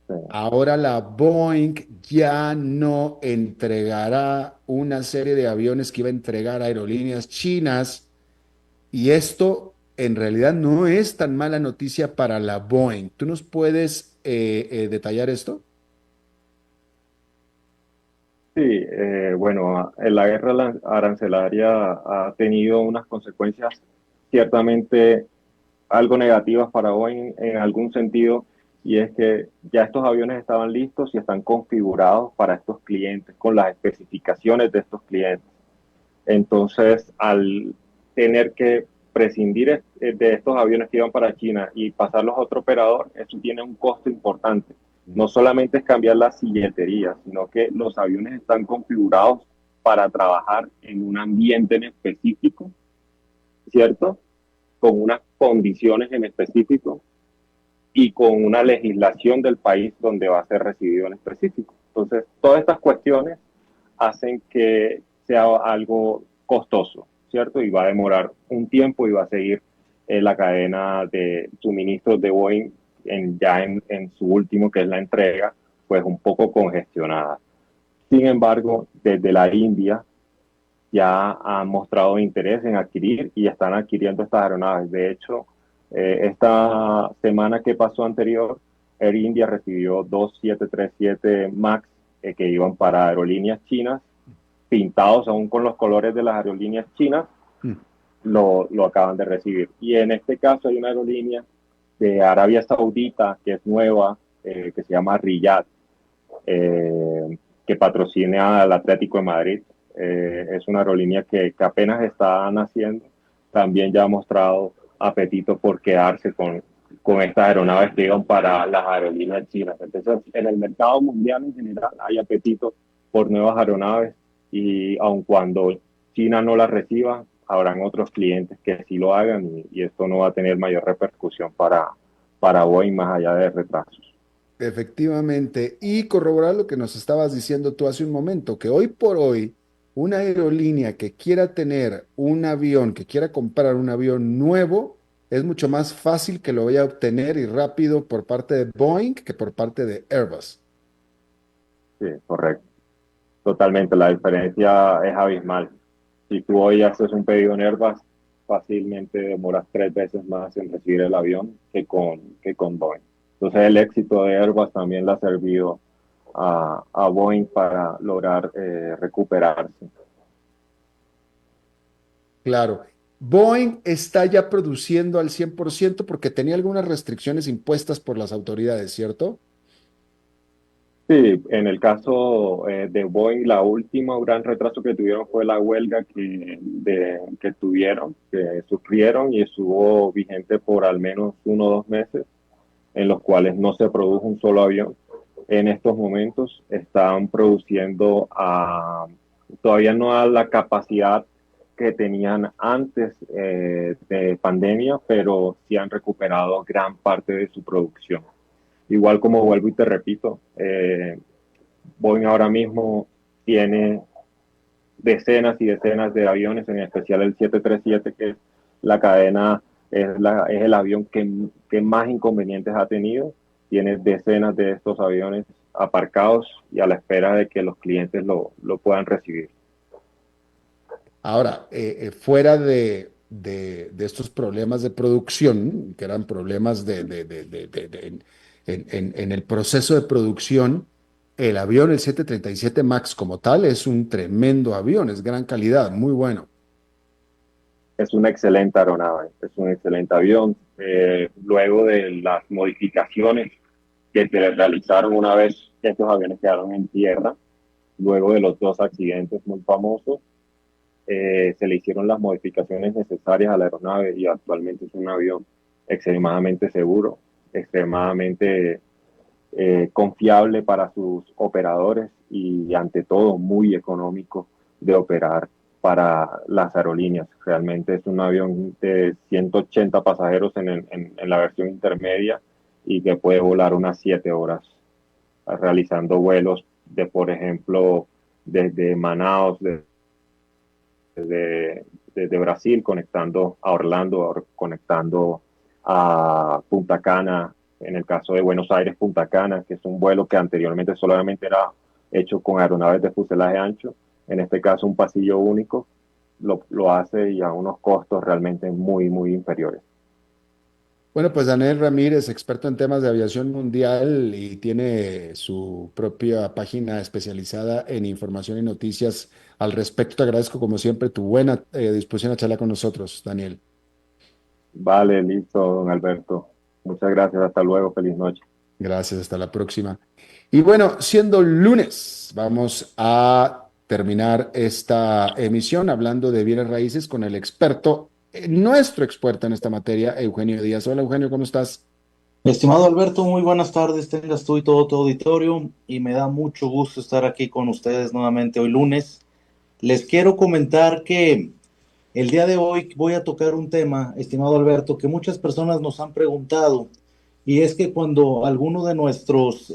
Sí. ahora la Boeing ya no entregará una serie de aviones que iba a entregar a aerolíneas chinas, y esto en realidad no es tan mala noticia para la Boeing. ¿Tú nos puedes detallar esto? Sí, bueno, la guerra arancelaria ha tenido unas consecuencias ciertamente algo negativas para Boeing en algún sentido, y es que ya estos aviones estaban listos y están configurados para estos clientes, con las especificaciones de estos clientes. Entonces, al tener que prescindir de estos aviones que iban para China y pasarlos a otro operador, eso tiene un costo importante. No solamente es cambiar la silletería, sino que los aviones están configurados para trabajar en un ambiente en específico, ¿cierto? Con unas condiciones en específico y con una legislación del país donde va a ser recibido en específico. Entonces, todas estas cuestiones hacen que sea algo costoso, ¿cierto? Y va a demorar un tiempo y va a seguir la cadena de suministros de Boeing en su último, que es la entrega, pues un poco congestionada. Sin embargo, desde la India ya han mostrado interés en adquirir y están adquiriendo estas aeronaves. De hecho, esta semana que pasó anterior, Air India recibió dos 737 MAX que iban para aerolíneas chinas, pintados aún con los colores de las aerolíneas chinas, lo acaban de recibir. Y en este caso hay una aerolínea de Arabia Saudita que es nueva, que se llama Riyadh, que patrocina al Atlético de Madrid. Es una aerolínea que apenas está naciendo, también ya ha mostrado apetito por quedarse con estas aeronaves que iban para las aerolíneas chinas. Entonces, en el mercado mundial en general hay apetito por nuevas aeronaves y aun cuando China no las reciba, habrán otros clientes que sí lo hagan y esto no va a tener mayor repercusión para Boeing más allá de retrasos. Efectivamente, y corroborar lo que nos estabas diciendo tú hace un momento, que hoy por hoy una aerolínea que quiera tener un avión, que quiera comprar un avión nuevo, es mucho más fácil que lo vaya a obtener y rápido por parte de Boeing que por parte de Airbus. Sí, correcto. Totalmente, la diferencia es abismal. Si tú hoy haces un pedido en Airbus, fácilmente demoras 3 veces más en recibir el avión que con Boeing. Entonces el éxito de Airbus también le ha servido a Boeing para lograr recuperarse. Claro. Boeing está ya produciendo al 100% porque tenía algunas restricciones impuestas por las autoridades, ¿cierto? Sí, en el caso de Boeing, la última gran retraso que tuvieron fue la huelga que tuvieron, que sufrieron y estuvo vigente por al menos 1 o 2 meses, en los cuales no se produjo un solo avión. En estos momentos están produciendo todavía no a la capacidad que tenían antes de pandemia, pero sí han recuperado gran parte de su producción. Igual como vuelvo y te repito, Boeing ahora mismo tiene decenas y decenas de aviones, en especial el 737, que es la cadena, es el avión que más inconvenientes ha tenido. Tiene decenas de estos aviones aparcados y a la espera de que los clientes lo puedan recibir. Ahora, fuera de estos problemas de producción, que eran problemas en el proceso de producción, el avión, el 737 MAX como tal, es un tremendo avión, es gran calidad, muy bueno. Es una excelente aeronave, es un excelente avión. Luego de las modificaciones que se realizaron una vez que estos aviones quedaron en tierra, luego de los 2 accidentes muy famosos, se le hicieron las modificaciones necesarias a la aeronave y actualmente es un avión extremadamente seguro, extremadamente confiable para sus operadores y ante todo muy económico de operar para las aerolíneas. Realmente es un avión de 180 pasajeros en la versión intermedia y que puede volar unas 7 horas realizando vuelos de, por ejemplo, desde Manaus, desde Brasil, conectando a Orlando, conectando a Punta Cana, en el caso de Buenos Aires, Punta Cana, que es un vuelo que anteriormente solamente era hecho con aeronaves de fuselaje ancho. En este caso, un pasillo único lo hace y a unos costos realmente muy, muy inferiores. Bueno, pues Daniel Ramírez, experto en temas de aviación mundial y tiene su propia página especializada en información y noticias al respecto. Te agradezco como siempre tu buena disposición a charlar con nosotros, Daniel. Vale, listo, don Alberto. Muchas gracias, hasta luego, feliz noche. Gracias, hasta la próxima. Y bueno, siendo lunes, vamos a terminar esta emisión hablando de bienes raíces con el experto, nuestro experto en esta materia, Eugenio Díaz. Hola, Eugenio, ¿cómo estás? Estimado Alberto, muy buenas tardes, tengas tú y todo tu auditorio, y me da mucho gusto estar aquí con ustedes nuevamente hoy lunes. Les quiero comentar que el día de hoy voy a tocar un tema, estimado Alberto, que muchas personas nos han preguntado, y es que cuando alguno de nuestros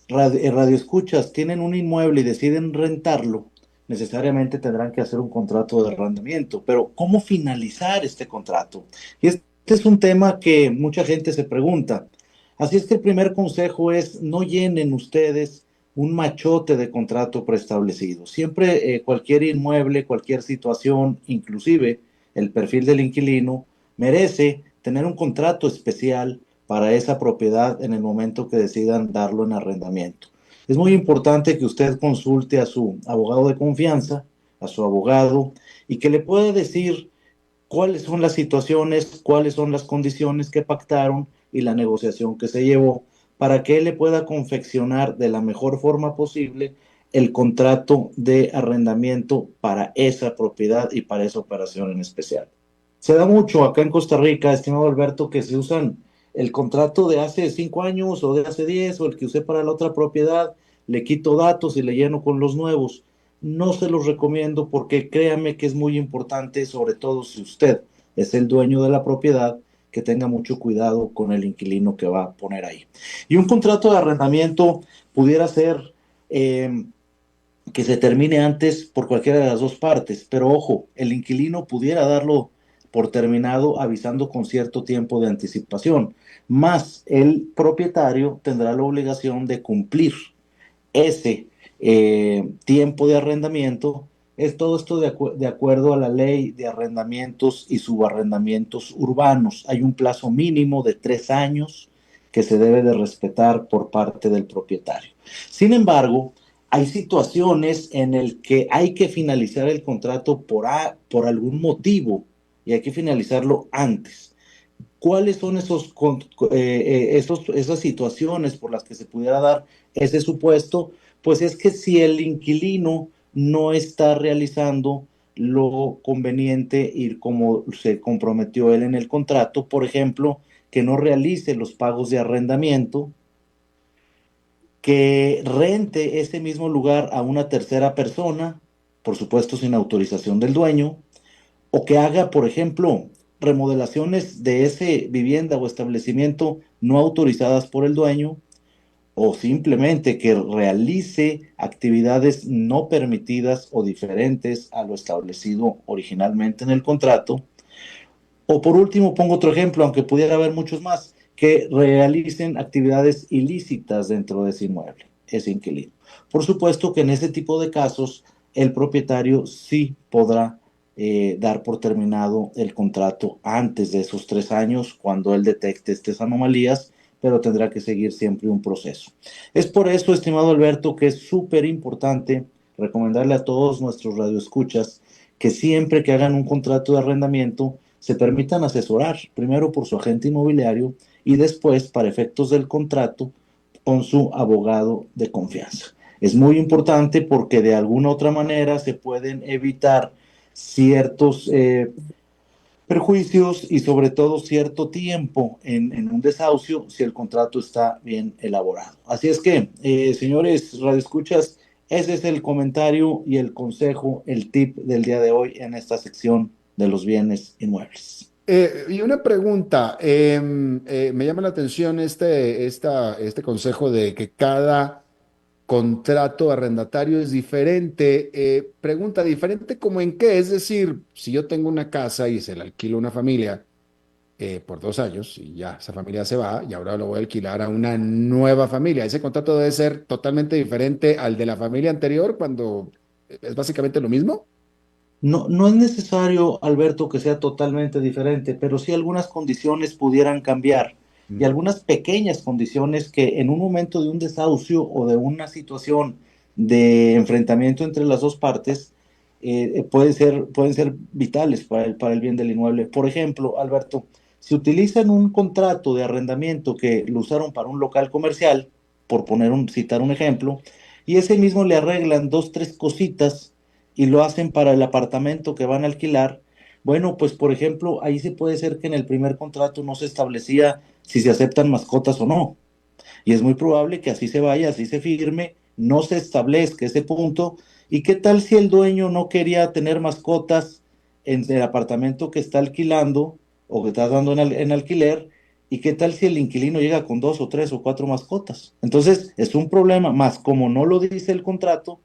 radioescuchas tienen un inmueble y deciden rentarlo, necesariamente tendrán que hacer un contrato de arrendamiento. Pero ¿cómo finalizar este contrato? Y este es un tema que mucha gente se pregunta. Así es que el primer consejo es: no llenen ustedes un machote de contrato preestablecido. Siempre cualquier inmueble, cualquier situación, inclusive el perfil del inquilino, merece tener un contrato especial para esa propiedad en el momento que decidan darlo en arrendamiento. Es muy importante que usted consulte a su abogado de confianza, a su abogado, y que le pueda decir cuáles son las situaciones, cuáles son las condiciones que pactaron y la negociación que se llevó, para que él le pueda confeccionar de la mejor forma posible el contrato de arrendamiento para esa propiedad y para esa operación en especial. Se da mucho acá en Costa Rica, estimado Alberto, que se usan el contrato de hace 5 años o de hace 10 o el que usé para la otra propiedad, le quito datos y le lleno con los nuevos. No se los recomiendo, porque créame que es muy importante, sobre todo si usted es el dueño de la propiedad, que tenga mucho cuidado con el inquilino que va a poner ahí. Y un contrato de arrendamiento pudiera ser que se termine antes por cualquiera de las dos partes, pero ojo, el inquilino pudiera darlo por terminado avisando con cierto tiempo de anticipación, más el propietario tendrá la obligación de cumplir ese tiempo de arrendamiento. Es todo esto de acuerdo a la ley de arrendamientos y subarrendamientos urbanos. Hay un plazo mínimo de 3 años que se debe de respetar por parte del propietario. Sin embargo, hay situaciones en el que hay que finalizar el contrato por algún motivo, y hay que finalizarlo antes. ¿Cuáles son esas situaciones por las que se pudiera dar ese supuesto? Pues es que si el inquilino no está realizando lo conveniente y como se comprometió él en el contrato, por ejemplo, que no realice los pagos de arrendamiento, que rente ese mismo lugar a una tercera persona, por supuesto sin autorización del dueño, o que haga, por ejemplo, remodelaciones de ese vivienda o establecimiento no autorizadas por el dueño, o simplemente que realice actividades no permitidas o diferentes a lo establecido originalmente en el contrato. O por último, pongo otro ejemplo, aunque pudiera haber muchos más, que realicen actividades ilícitas dentro de ese inmueble, ese inquilino. Por supuesto que en ese tipo de casos el propietario sí podrá dar por terminado el contrato antes de esos 3 años, cuando él detecte estas anomalías, pero tendrá que seguir siempre un proceso. Es por eso, estimado Alberto, que es súper importante recomendarle a todos nuestros radioescuchas que siempre que hagan un contrato de arrendamiento se permitan asesorar, primero por su agente inmobiliario y después, para efectos del contrato, con su abogado de confianza. Es muy importante porque de alguna otra manera se pueden evitar ciertos perjuicios y sobre todo cierto tiempo en un desahucio si el contrato está bien elaborado. Así es que, señores radioescuchas, ese es el comentario y el consejo, el tip del día de hoy en esta sección de los bienes inmuebles. Y una pregunta, me llama la atención este consejo de que cada contrato arrendatario es diferente. Pregunta, ¿diferente como en qué? Es decir, si yo tengo una casa y se la alquilo a una familia por 2 años y ya esa familia se va y ahora lo voy a alquilar a una nueva familia, ese contrato debe ser totalmente diferente al de la familia anterior cuando es básicamente lo mismo. No, no es necesario, Alberto, que sea totalmente diferente, pero sí algunas condiciones pudieran cambiar, y Mm. algunas pequeñas condiciones que en un momento de un desahucio o de una situación de enfrentamiento entre las dos partes pueden ser vitales para el bien del inmueble. Por ejemplo, Alberto, si utilizan un contrato de arrendamiento que lo usaron para un local comercial, por citar un ejemplo, y ese mismo le arreglan dos, tres cositas y lo hacen para el apartamento que van a alquilar, Bueno, pues por ejemplo, ahí se puede ser que en el primer contrato no se establecía si se aceptan mascotas o no. Y es muy probable que así se vaya, así se firme, no se establezca ese punto. ¿Y qué tal si el dueño no quería tener mascotas en el apartamento que está alquilando o que está dando en alquiler? ¿Y qué tal si el inquilino llega con 2 o 3 o 4 mascotas? Entonces es un problema, más como no lo dice el contrato,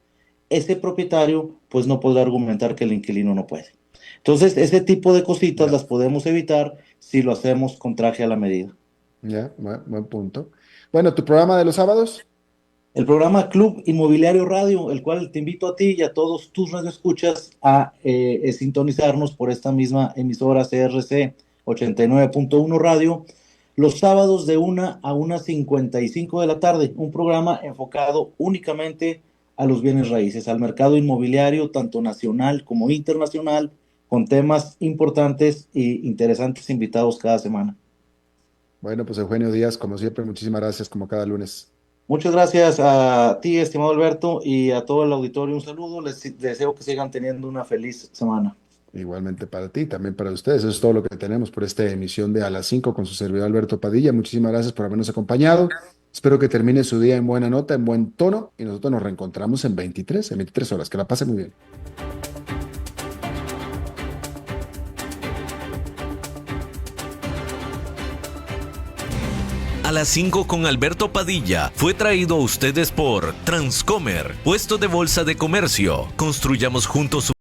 ese propietario pues no podrá argumentar que el inquilino no puede. Entonces ese tipo de cositas Ya, las podemos evitar si lo hacemos con traje a la medida. ya, buen punto. Bueno, ¿tu programa de los sábados? El programa Club Inmobiliario Radio, el cual te invito a ti y a todos tus radioescuchas a sintonizarnos por esta misma emisora CRC 89.1 Radio, los sábados de 1 a 1:55 de la tarde, un programa enfocado únicamente a los bienes raíces, al mercado inmobiliario, tanto nacional como internacional, con temas importantes e interesantes invitados cada semana. Bueno, pues Eugenio Díaz, como siempre, muchísimas gracias, como cada lunes. Muchas gracias a ti, estimado Alberto, y a todo el auditorio. Un saludo. Les deseo que sigan teniendo una feliz semana. Igualmente para ti, también para ustedes. Eso es todo lo que tenemos por esta emisión de A las 5 con su servidor Alberto Padilla. Muchísimas gracias por habernos acompañado. Espero que termine su día en buena nota, en buen tono, y nosotros nos reencontramos en 23 horas. Que la pase muy bien. A las 5 con Alberto Padilla fue traído a ustedes por Transcomer, puesto de bolsa de comercio. Construyamos juntos